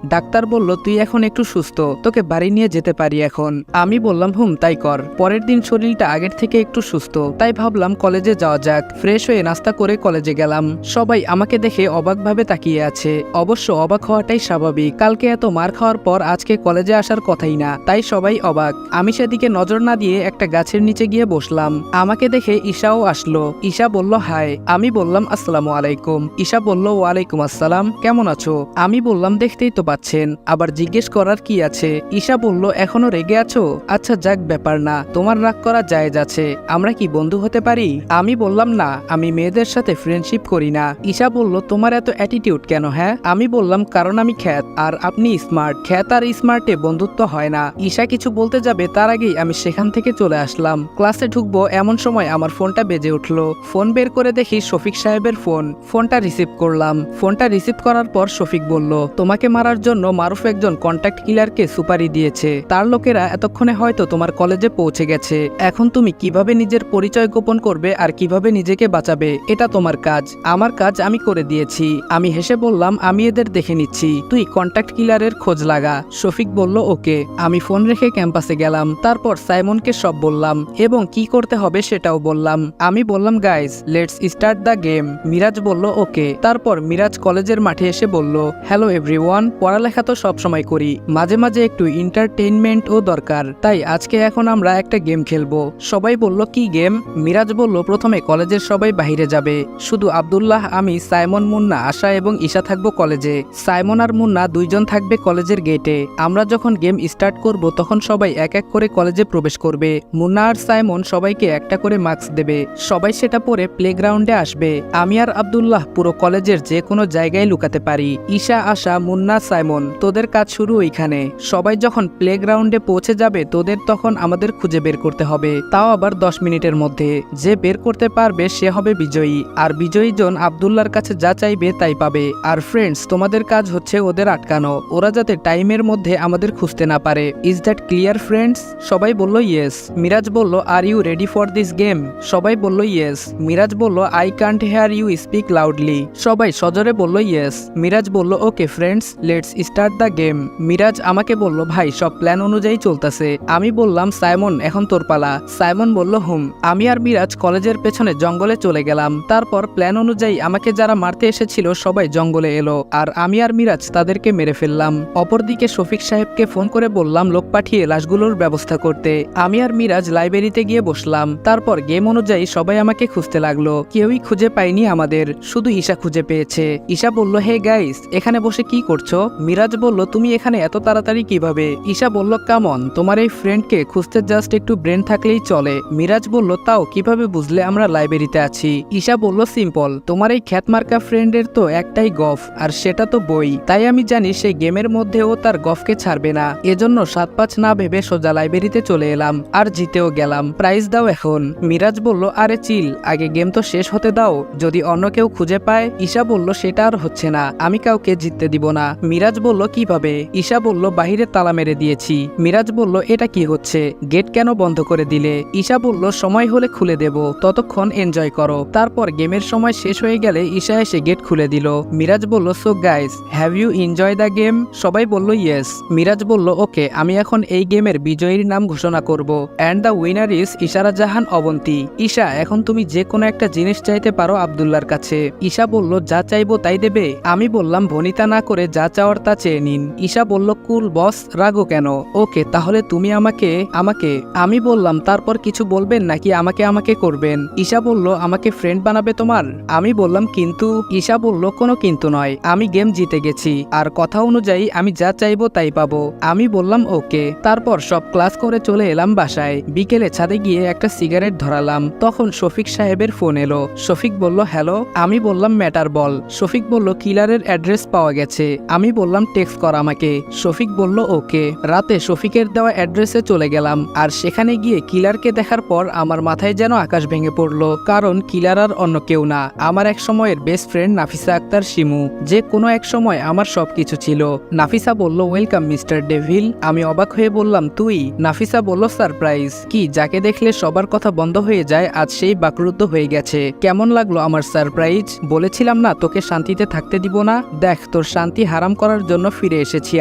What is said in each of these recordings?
Doctor বলল তুই এখন একটু সুস্থ, তোকে বাড়ি নিয়ে যেতে পারি এখন। আমি বললাম হুম তাই কর। পরের দিন শরীরটা আগের থেকে একটু সুস্থ, তাই ভাবলাম কলেজে যাওয়া যাক। ফ্রেশ হয়ে নাস্তা করে কলেজে গেলাম। সবাই আমাকে দেখে অবাকভাবে তাকিয়ে আছে। অবশ্য অবাক হওয়াটাই স্বাভাবিক, কালকে এত মার খাওয়ার পর আজকে কলেজে আসার কথাই না, তাই সবাই অবাক। আমি সেদিকে নজর না দিয়ে একটা গাছের নিচে গিয়ে বসলাম। আমাকে দেখে ঈশাও আসলো। ঈশা বলল হাই। আমি বললাম আসসালামু আলাইকুম। ঈশা বলল ওয়ালাইকুম আসসালাম, কেমন আছো? আমি বললাম দেখতেই তো পাচ্ছেন, আবার জিজ্ঞেস করার কি আছে? ঈশা বলল এখনো রেগে আছো? আচ্ছা যাক, ব্যাপার না, তোমার রাগ করা জায়েজ আছে। আমরা কি বন্ধু হতে পারি? আমি বললাম না, আমি মেয়েদের সাথে ফ্রেন্ডশিপ করি না। ঈশা বলল তোমার এত অ্যাটিটিউড কেন? হ্যাঁ, আমি বললাম কারণ আমি খ্যাত আর আপনি স্মার্ট। খ্যাত আর স্মার্টে বন্ধুত্ব হয় না। ঈশা কিছু বলতে যাবে তার আগেই আমি সেখান থেকে চলে আসলাম। ক্লাসে ঢুকবো এমন সময় আমার ফোনটা বেজে উঠলো। ফোন বের করে দেখি শফিক সাহেবের ফোন। ফোনটা রিসিভ করলাম। ফোনটা রিসিভ করার পর শফিক বলল তোমাকে মারার জন্য মারুফ একজন কন্ট্যাক্ট কিলারকে সুপারি দিয়েছে। তার লোকেরা এতক্ষণে হয়তো তোমার কলেজে পৌঁছে গেছে। এখন তুমি কিভাবে নিজের পরিচয় গোপন করবে আর কিভাবে নিজেকে বাঁচাবে, এটা তোমার কাজ। আমার কাজ আমি করে দিয়েছি। আমি হেসে বললাম আমি এদের দেখে নিচ্ছি, তুই কন্ট্যাক্ট কিলারের খোঁজ লাগা। শফিক বলল ওকে। আমি ফোন রেখে ক্যাম্পাসে গেলাম। তারপর সাইমনকে সব বললাম এবং কি করতে হবে সেটাও বললাম। আমি বললাম guys let's start the game. Miraj বলল ওকে। তারপর মিরাজ কলেজের মাঠে এসে বলল হ্যালো এভরিওয়ান, পড়ালেখা তো সব সময় করি, মাঝে মাঝে একটু এন্টারটেইনমেন্টও দরকার, তাই আজকে এখন আমরা একটা গেম খেলবো। সবাই বলল কি গেম? মিরাজ বলল প্রথমে কলেজের সবাই বাইরে যাবে, শুধু আব্দুল্লাহ, আমি, সাইমন, মুন্না, আশা এবং ঈশা থাকবো কলেজে। সাইমন আর মুন্না দুইজন থাকবে কলেজের গেটে। আমরা যখন গেম স্টার্ট করব তখন সবাই এক এক করে কলেজে প্রবেশ করবে। মুন্না আর সাইমন সবাইকে একটা করে মাস্ক দেবে। সবাই সেটা পরে প্লেগ্রাউন্ডে আসবে। আমি আর আব্দুল্লাহ পুরো কলেজের যে কোনো জায়গায় লুকাতে পারি। ঈশা, আশা, মুন্না, সাইমন, তোদের কাজ শুরু ওইখানে। সবাই যখন প্লেগ্রাউন্ডে পৌঁছে যাবে তোদের তখন আমাদের খুঁজে বের করতে হবে, তাও আবার 10 মিনিটের মধ্যে। যে বের করতে পারবে সে হবে বিজয়ী, আর বিজয়ী জন আব্দুল্লাহর কাছে যা চাইবে তাই পাবে। আর ফ্রেন্ডস, তোমাদের কাজ হচ্ছে ওদের আটকানো, ওরা যাতে টাইমের মধ্যে আমাদের খুঁজতে না পারে। Is that clear friends? সবাই বলল ইয়েস। মিরাজ বলল are you ready for this game? সবাই বলল ইয়েস। মিরাজ বলল I can't hair you speak loudly. সবাই সজোরে বলল ইয়েস। মিরাজ বলল okay friends, let's start the game. Miraj আমাকে বলল ভাই সব প্ল্যান অনুযায়ী চলতেছে। আমি বললাম সাইমন এখন তোর পালা। সাইমন বলল হুম। আমি আর মিরাজ কলেজের পেছনে জঙ্গলে চলে গেলাম। তারপর প্ল্যান অনুযায়ী আমাকে যারা মারতে এসেছিল সবাই জঙ্গলে এলো, আর আমি আর মিরাজ তাদেরকে মেরে ফেললাম। অপরদিকে শফিক সাহেবকে ফোন করে বললাম লোক পাঠিয়ে লাশগুলোর ব্যবস্থা করতে। আমি আর মিরাজ লাইব্রেরিতে গিয়ে বসলাম। তারপর গেম অনুযায়ী সবাই আমাকে খুঁজতে লাগলো। কেউই খুঁজে পায়নি আমাদের, শুধু ঈশা খুঁজে পেয়েছে। ঈশা বলল হে গাইস, এখানে বসে কি করছো? মিরাজ বলল তুমি এখানে এত তাড়াতাড়ি কিভাবে? ঈশা বলল কামন, তোমার এই ফ্রেন্ডকে খুঁজতে জাস্ট একটু ব্রেন থাকলেই চলে। মিরাজ বলল তাও কিভাবে বুঝলে আমরা লাইব্রেরিতে আছি? ঈশা বলল সিম্পল, তোমার এই খ্যাতমার্কা ফ্রেন্ডের তো একটাই গফ, আর সেটা তো বই। তাই আমি জানি সেই গেমের মধ্যে ও তার গফকে ছাড়বে না, এজন্য 7-5 না ভেবে সোজা লাইব্রেরিতে চলে এলাম, আর জিতেও গেলাম। প্রাইজ দাও এখন। মিরাজ বলল আরে চিল, আগে গেম তো শেষ হতে দাও, যদি অন্য কেউ খুঁজে পায়। ঈশা বলল সেটা আর হচ্ছে না, আমি কাউকে জিততে দিব না। মিরাজ বলল কিভাবে? ঈশা বলল বাহিরে তালা মেরে দিয়েছি। মিরাজ বলল এটা কি হচ্ছে, গেট কেন বন্ধ করে দিলে? ঈশা বলল সময় হলে খুলে দেব, ততক্ষণ এনজয় করো। তারপর গেমের সময় শেষ হয়ে গেলে ঈশা এসে গেট খুলে দিল। মিরাজ বলল so guys, have you enjoy the game? সবাই বলল ইয়েস। মিরাজ বলল ওকে, আমি এখন এই গেমের বিজয়ীর নাম ঘোষণা করব, অ্যান্ড দ্য উইনার ইজ ইশারা জাহান অবন্তী। ঈশা এখন তুমি যে কোনো একটা জিনিস চাইতে পারো আব্দুল্লাহর কাছে। ঈশা বলল যা চাইবো তাই দেবে? আমি বললাম ভনিতা না করে যা চাওয়ার তা চেয়ে নিন। ঈশা বলল কুল বস, রাগো কেন? ওকে তাহলে তুমি আমাকে আমাকে আমি বললাম তারপর কিছু বলবেন নাকি আমাকে আমাকে করবেন? ঈশা বলল আমাকে ফ্রেন্ড বানাবে তোমার? আমি বললাম কিন্তু। ঈশা বলল কোনো কিন্তু নয়, আমি গেম জিতে গেছি, আর কথা অনুযায়ী আমি যা চাইবো তাই পাবো। আমি বললাম ওকে। তারপর সব ক্লাস করে চলে এলাম বাসায়। বিকেলে ছাদে গিয়ে একটা সিগারেট ধরালাম, তখন শফিক সাহেবের ফোন এলো। শফিক বলল হ্যালো। আমি বললাম ম্যাটার বল। শফিক বলল কিলারের অ্যাড্রেস পাওয়া গেছে। আমি বললাম টেক্সট কর আমাকে। শফিক বলল ওকে। রাতে শফিকের দেওয়া অ্যাড্রেসে চলে গেলাম, আর সেখানে গিয়ে কিলারকে দেখার পর আমার মাথায় যেন আকাশ ভেঙে পড়লো, কারণ কিলার আর অন্য কেউ না, আমার এক সময়ের বেস্ট ফ্রেন্ড নাফিসা আক্তার শিমু, যে কোনো এক সময় আমার সবকিছু ছিল। নাফিসা বলল ওয়েলকাম মিস্টার ডেভিল। আমি অবাক হয়ে বললাম তুই? নাফিসা বলল সারপ্রাইজ কি, যাকে দেখলে সবার কথা বন্ধ হয়ে যায় আজ সেই বাকরুদ্ধ হয়ে গেছে। কেমন লাগলো আমার সারপ্রাইজ? বলেছিলাম না তোকে শান্তিতে থাকতে দিব না, দেখ তোর শান্তি হারাম করার করার জন্য ফিরে এসেছি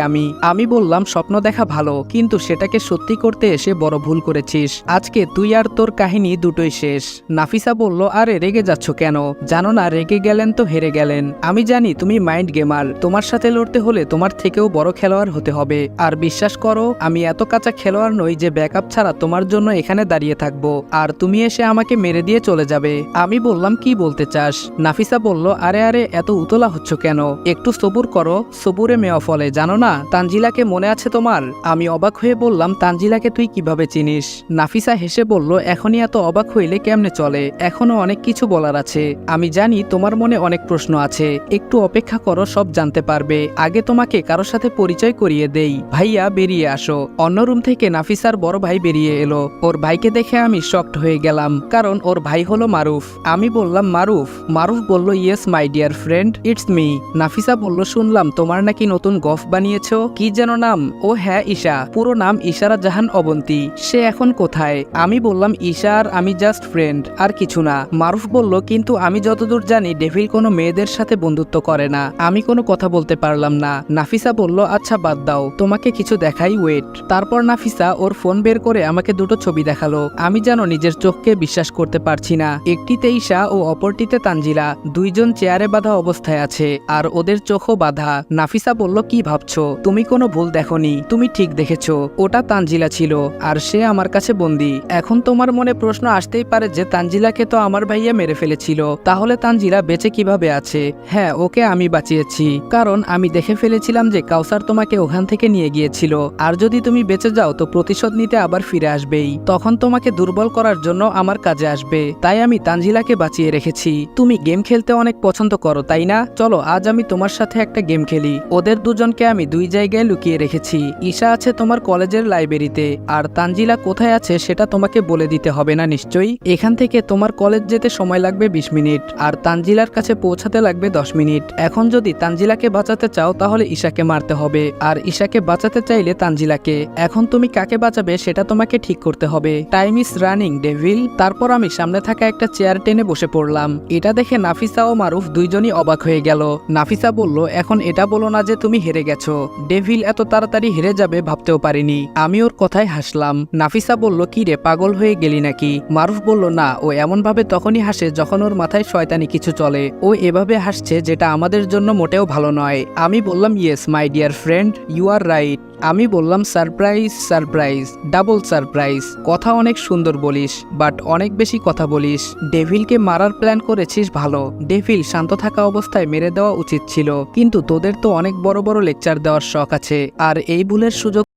আমি বললাম স্বপ্ন দেখা ভালো, কিন্তু সেটাকে সত্যি করতে এসে বড় ভুল করেছিস। আজকে তুই আর তোর কাহিনী দুটোই শেষ। নাফিসা বলল, আরে রেগে যাচ্ছ কেন? জানো না রেগে গেলেন তো হেরে গেলেন। আমি জানি তুমি মাইন্ড গেমার, তোমার সাথে লড়তে হলে তোমার থেকেও বড় খেলোয়াড় হতে হবে। আর বিশ্বাস করো, আমি এত কাঁচা খেলোয়াড় নই যে ব্যাকআপ ছাড়া তোমার জন্য এখানে দাঁড়িয়ে থাকবো আর তুমি এসে আমাকে মেরে দিয়ে চলে যাবে। আমি বললাম, কি বলতে চাস? নাফিসা বলল, আরে আরে এত উতলা হচ্ছ কেন? একটু সবুর করো, সবুরে মেওয়া ফলে, জানো না তানজিলাকে মনে আছে তোমার? আমি অবাক হয়ে বললাম, তানজিলাকে তুই কিভাবে চিনিস? নাফিসা হেসে বলল, এখনই এত অবাক হইলে কেমনে চলে, এখনো অনেক কিছু বলার আছে। আমি জানি তোমার মনে অনেক প্রশ্ন আছে, একটু অপেক্ষা করো, সব জানতে পারবে। আগে তোমাকে কারোর সাথে পরিচয় করিয়ে দেই। ভাইয়া বেরিয়ে আসো। অন্য রুম থেকে নাফিসার বড় ভাই বেরিয়ে এলো। ওর ভাইকে দেখে আমি শকড হয়ে গেলাম, কারণ ওর ভাই হলো মারুফ। আমি বললাম, মারুফ? মারুফ বলল, yes my dear friend, it's me. Nafisa বলল, শুনলাম তোমার নাকি নতুন গফ বানিয়েছো, কি যেন নাম? ও হ্যাঁ, ঈশা। পুরো নাম ইশারা জাহান অবন্তী। সে এখন কোথায়? আমি বললাম, ঈশা আর আমি জাস্ট ফ্রেন্ড, আর কিছু না। মারুফ বলল, কিন্তু আমি যতদূর জানি ডেভিল কোনো মেয়েদের সাথে বন্ধুত্ব করে না। আমি কোনো কথা বলতে পারলাম না। নাফিসা বলল, আচ্ছা বাদ দাও, তোমাকে কিছু দেখাই, ওয়েট। তারপর নাফিসা ওর ফোন বের করে আমাকে দুটো ছবি দেখালো। আমি যেন নিজের চোখকে বিশ্বাস করতে পারছি না। একটিতে ঈশা ও অপরটিতে তানজিলা, দুইজন চেয়ারে বাঁধা অবস্থায় আছে, আর ওদের চোখও বাঁধা। নাফিসা বলল, কি ভাবছো? তুমি কোনো ভুল দেখোনি, তুমি ঠিক দেখেছো, ওটা তানজিলা ছিল আর সে আমার কাছে বন্দী। এখন তোমার মনে প্রশ্ন আসতেই পারে যে তানজিলাকে তো আমার ভাইয়া মেরে ফেলেছিল, তাহলে তানজিলা বেঁচে কিভাবে আছে? হ্যাঁ, ওকে আমি বাঁচিয়েছি, কারণ আমি দেখে ফেলেছিলাম যে কাউসার তোমাকে ওখান থেকে নিয়ে গিয়েছিল, আর যদি তুমি বেঁচে যাও তো প্রতিশোধ নিতে আবার ফিরে আসবেই, তখন তোমাকে দুর্বল করার জন্য আমার কাজে আসবে। তাই আমি তানজিলাকে বাঁচিয়ে রেখেছি। তুমি গেম খেলতে অনেক পছন্দ করো, তাই না? চলো আজ আমি তোমার সাথে একটা গেম খেলি। ওদের দুজনকে আমি দুই জায়গায় লুকিয়ে রেখেছি। ঈশা আছে তোমার কলেজের লাইব্রেরিতে, আর তানজিলা কোথায় আছে সেটা তোমাকে বলে দিতে হবে না নিশ্চয়ই। এখান থেকে তোমার কলেজ যেতে সময় লাগবে 20 মিনিট, আর তানজিলার কাছে পৌঁছাতে লাগবে 10 মিনিট। এখন যদি তানজিলাকে বাঁচাতে চাও তাহলে ঈশাকে মারতে হবে, আর ঈশাকে বাঁচাতে চাইলে তানজিলাকে। এখন তুমি কাকে বাঁচাবে সেটা তোমাকে ঠিক করতে হবে। Time is running devil. তারপর আমি সামনে থাকা একটা চেয়ার টেনে বসে পড়লাম। এটা দেখে নাফিসা ও মারুফ দুইজনই অবাক হয়ে গেল। নাফিসা বলল, এখন এটা বলো না যে তুমি হেরে গেছো। ডেভিল এত তাড়াতাড়ি হেরে যাবে ভাবতেও পারিনি। আমি ওর কথায় হাসলাম। নাফিসা বলল, কি রে পাগল হয়ে গেলি নাকি? মারুফ বলল, না, ও এমন ভাবে তখনই হাসে যখন ওর মাথায় শয়তানি কিছু চলে। ও এভাবে হাসছে যেটা আমাদের জন্য মোটেও ভালো নয়। আমি বললাম, yes my dear friend, you are right. আমি বললাম, সারপ্রাইজ সারপ্রাইজ, ডাবল সারপ্রাইজ। কথা অনেক সুন্দর বলিস, বাট অনেক বেশি কথা বলিস। ডেভিলকে মারার প্ল্যান করেছিস ভালো। ডেভিল শান্ত থাকা অবস্থায় মেরে দেওয়া উচিত ছিল, কিন্তু তোদের তো অনেক বড় বড় লেকচার দেওয়ার শখ আছে, আর এই ভুলের সুযোগ